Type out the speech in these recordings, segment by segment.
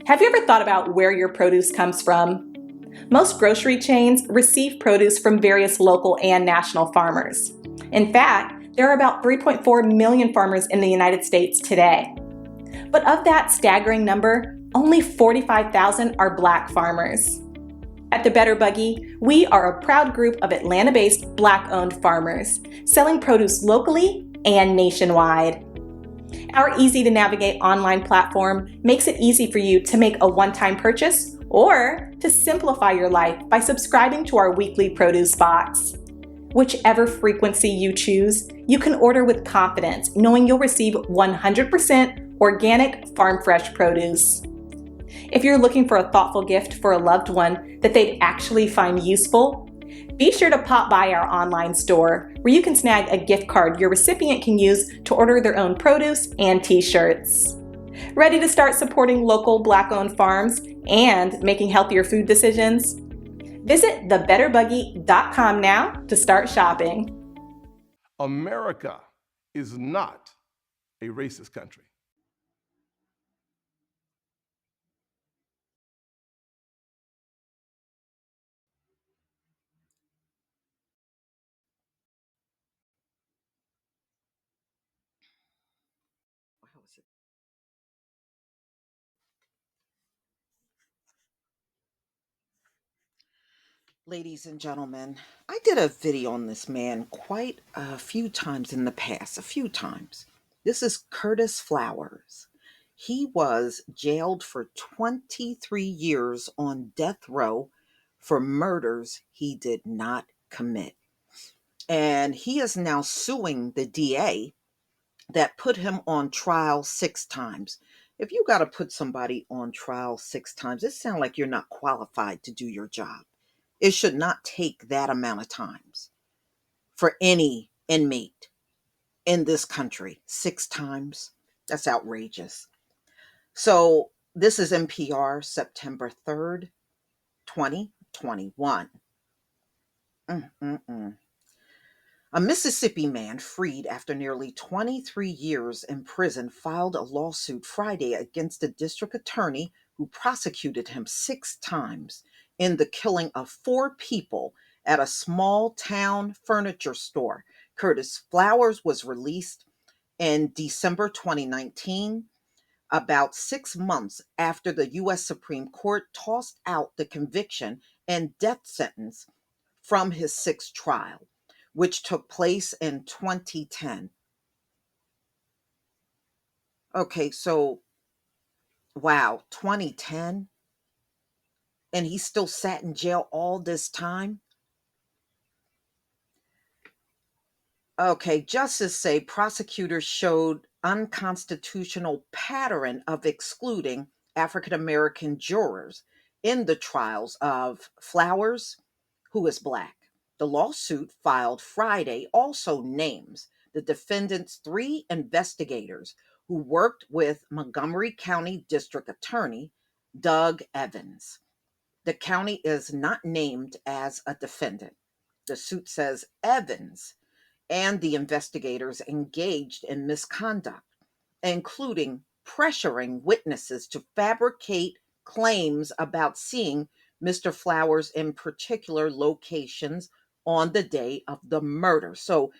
Have you ever thought about where your produce comes from? Most grocery chains receive produce from various local and national farmers. In fact, there are about 3.4 million farmers in the United States today. But of that staggering number, only 45,000 are Black farmers. At the Better Buggy, we are a proud group of Atlanta-based Black-owned farmers, selling produce locally and nationwide. Our easy-to-navigate online platform makes it easy for you to make a one-time purchase or to simplify your life by subscribing to our weekly produce box. Whichever frequency you choose, you can order with confidence, knowing you'll receive 100% organic farm-fresh produce. If you're looking for a thoughtful gift for a loved one that they'd actually find useful, be sure to pop by our online store where you can snag a gift card your recipient can use to order their own produce and t-shirts. Ready to start supporting local Black-owned farms and making healthier food decisions? Visit thebetterbuggy.com now to start shopping. America is not a racist country. Ladies and gentlemen, I did a video on this man quite a few times in the past, a few times. This is Curtis Flowers. He was jailed for 23 years on death row for murders he did not commit. And he is now suing the DA that put him on trial 6 times. If you got to put somebody on trial 6 times, it sounds like you're not qualified to do your job. It should not take that amount of times for any inmate in this country. 6 times. That's outrageous. So this is NPR, September 3rd, 2021. A Mississippi man freed after nearly 23 years in prison filed a lawsuit Friday against a district attorney who prosecuted him 6 times in the killing of 4 people at a small town furniture store. Curtis Flowers was released in December 2019, about 6 months after the U.S. Supreme Court tossed out the conviction and death sentence from his 6th trial, which took place in 2010. Okay, so wow, 2010? And he still sat in jail all this time? Okay, justice say prosecutors showed unconstitutional pattern of excluding African American jurors in the trials of Flowers, who is Black. The lawsuit filed Friday also names the defendant's 3 investigators who worked with Montgomery County District Attorney Doug Evans. The county is not named as a defendant. The suit says Evans and the investigators engaged in misconduct, including pressuring witnesses to fabricate claims about seeing Mr. Flowers in particular locations on the day of the murder. So,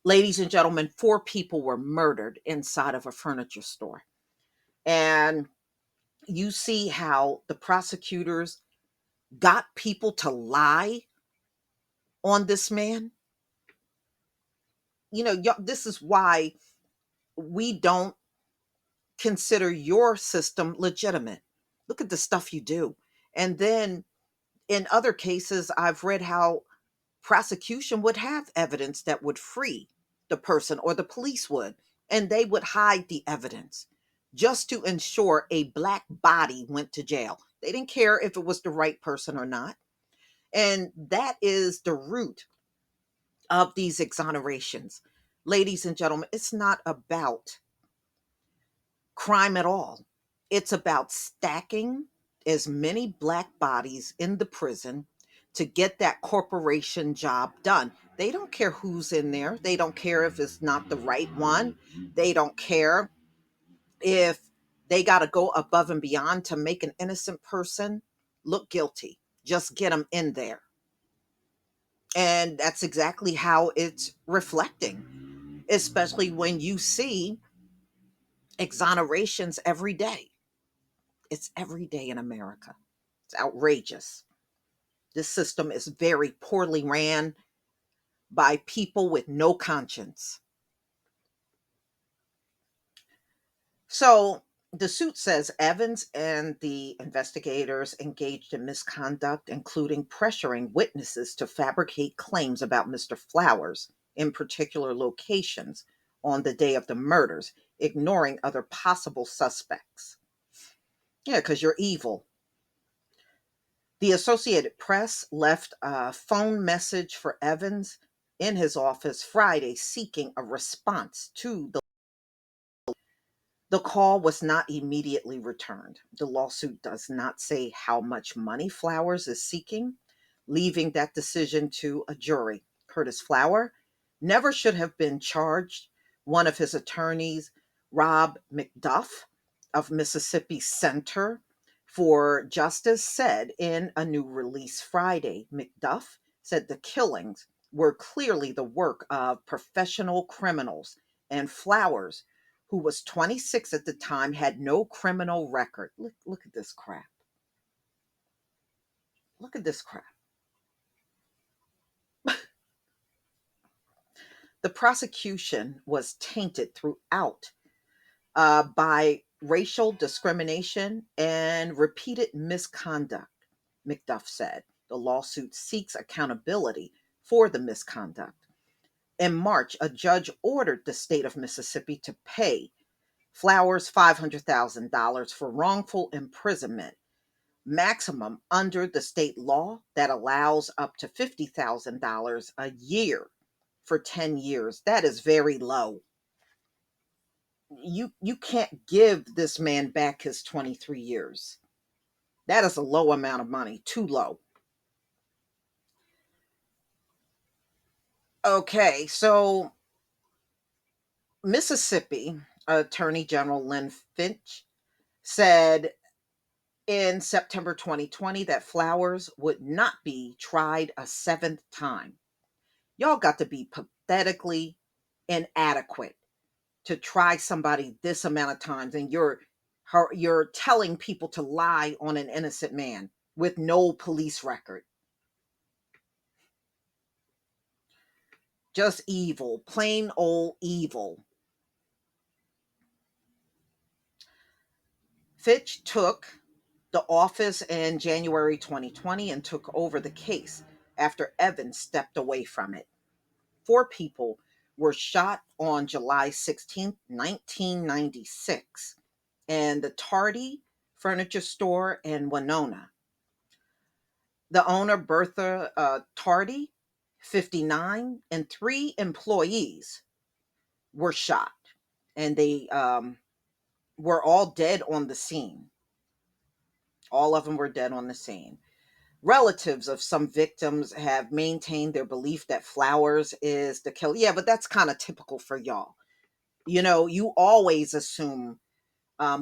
ladies and gentlemen, 4 people were murdered inside of a furniture store. And you see how the prosecutors got people to lie on this man. This is why we don't consider your system legitimate. Look at the stuff you do. And then in other cases, I've read how prosecution would have evidence that would free the person, or the police would, and they would hide the evidence just to ensure a Black body went to jail. They didn't care if it was the right person or not. And that is the root of these exonerations. Ladies and gentlemen, it's not about crime at all. It's about stacking as many Black bodies in the prison to get that corporation job done. They don't care who's in there. They don't care if it's not the right one. They don't care if they got to go above and beyond to make an innocent person look guilty. Just get them in there. And that's exactly how it's reflecting, especially when you see exonerations every day. It's every day in America. It's outrageous. This system is very poorly ran by people with no conscience. So the suit says Evans and the investigators engaged in misconduct, including pressuring witnesses to fabricate claims about Mr. Flowers in particular locations on the day of the murders, ignoring other possible suspects. Yeah, because you're evil. The Associated Press left a phone message for Evans in his office Friday seeking a response to the call was not immediately returned. The lawsuit does not say how much money Flowers is seeking, leaving that decision to a jury. Curtis Flower never should have been charged. One of his attorneys, Rob McDuff of Mississippi Center for Justice, said in a new release Friday. McDuff said the killings were clearly the work of professional criminals, and Flowers, who was 26 at the time, had no criminal record. Look at this crap. Look at this crap. The prosecution was tainted throughout by racial discrimination and repeated misconduct, McDuff said. The lawsuit seeks accountability for the misconduct. In March, a judge ordered the state of Mississippi to pay Flowers $500,000 for wrongful imprisonment, maximum under the state law that allows up to $50,000 a year for 10 years. That is very low. You can't give this man back his 23 years. That is a low amount of money, too low. Okay, so Mississippi Attorney General Lynn Finch said in September 2020 that Flowers would not be tried a seventh time. Y'all got to be pathetically inadequate to try somebody this amount of times, and you're telling people to lie on an innocent man with no police record. Just evil, plain old evil. Fitch took the office in January 2020 and took over the case after Evans stepped away from it. 4 people were shot on July 16th, 1996, in the Tardy Furniture Store in Winona. The owner, Bertha Tardy, 59, and 3 employees were shot, and they were all dead on the scene. All of them were dead on the scene. Relatives of some victims have maintained their belief that Flowers is the killer. Yeah, but that's kind of typical for y'all. You know, you always assume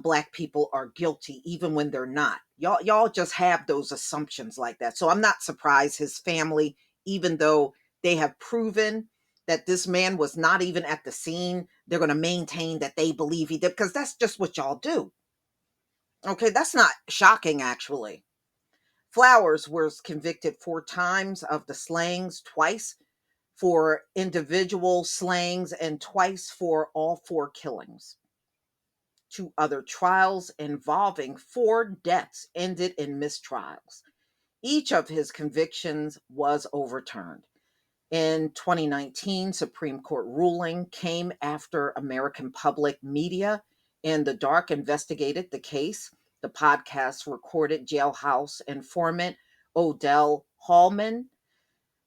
Black people are guilty even when they're not. Y'all just have those assumptions like that. So I'm not surprised his family, even though they have proven that this man was not even at the scene, they're going to maintain that they believe he did, because that's just what y'all do. Okay, that's not shocking, actually. Flowers was convicted 4 times of the slayings, twice for individual slayings and twice for all 4 killings. 2 other trials involving 4 deaths ended in mistrials. Each of his convictions was overturned. In 2019, Supreme Court ruling came after American public media in the dark investigated the case. The podcast recorded jailhouse informant Odell Hallman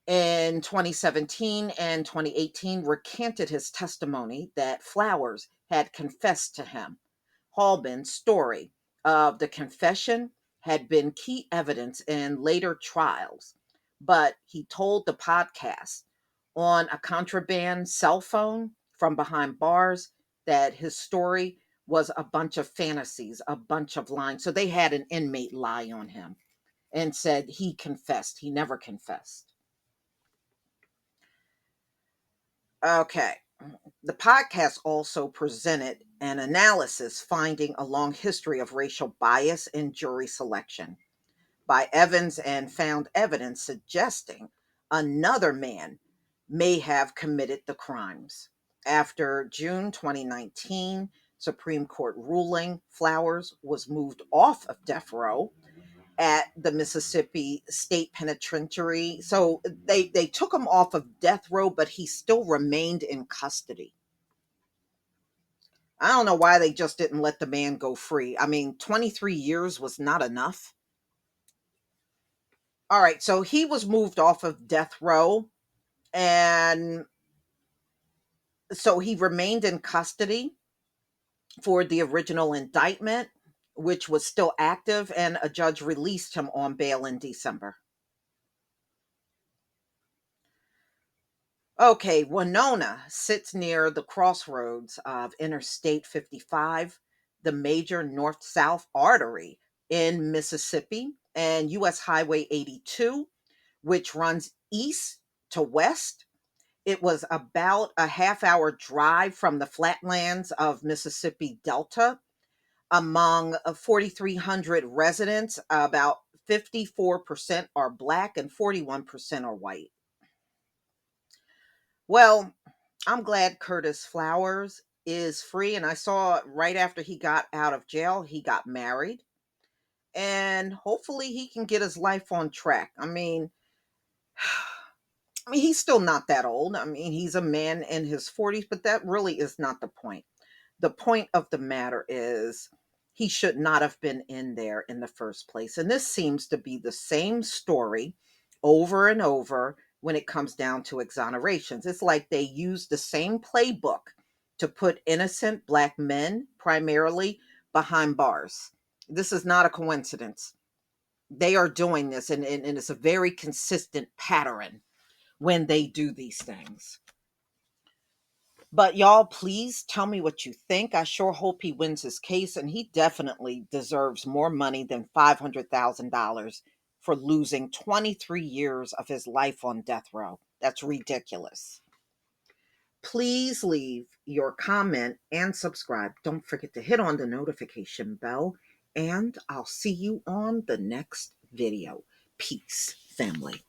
in 2017 and 2018 recanted his testimony that Flowers had confessed to him. Hallman's story of the confession had been key evidence in later trials, but he told the podcast on a contraband cell phone from behind bars that his story was a bunch of fantasies, a bunch of lying. So they had an inmate lie on him and said he confessed. He never confessed. Okay. The podcast also presented an analysis finding a long history of racial bias in jury selection by Evans and found evidence suggesting another man may have committed the crimes. After June 2019 Supreme Court ruling, Flowers was moved off of death row at the Mississippi State Penitentiary. So they took him off of death row, but he still remained in custody. I don't know why they just didn't let the man go free. I mean, 23 years was not enough. All right, so he was moved off of death row, and so he remained in custody for the original indictment, which was still active, and a judge released him on bail in December. Okay, Winona sits near the crossroads of Interstate 55, the major north south artery in Mississippi, and US Highway 82, which runs east to west. It was about a half-hour drive from the flatlands of Mississippi Delta. Among 4,300 residents, about 54% are Black and 41% are white. Well, I'm glad Curtis Flowers is free. And I saw right after he got out of jail, he got married. And hopefully he can get his life on track. I mean, he's still not that old. I mean, he's a man in his 40s, but that really is not the point. The point of the matter is he should not have been in there in the first place. And this seems to be the same story over and over when it comes down to exonerations. It's like they use the same playbook to put innocent Black men primarily behind bars. This is not a coincidence. They are doing this, and it's a very consistent pattern when they do these things. But y'all, please tell me what you think. I sure hope he wins his case, and he definitely deserves more money than $500,000 for losing 23 years of his life on death row. That's ridiculous. Please leave your comment and subscribe. Don't forget to hit on the notification bell, and I'll see you on the next video. Peace, family.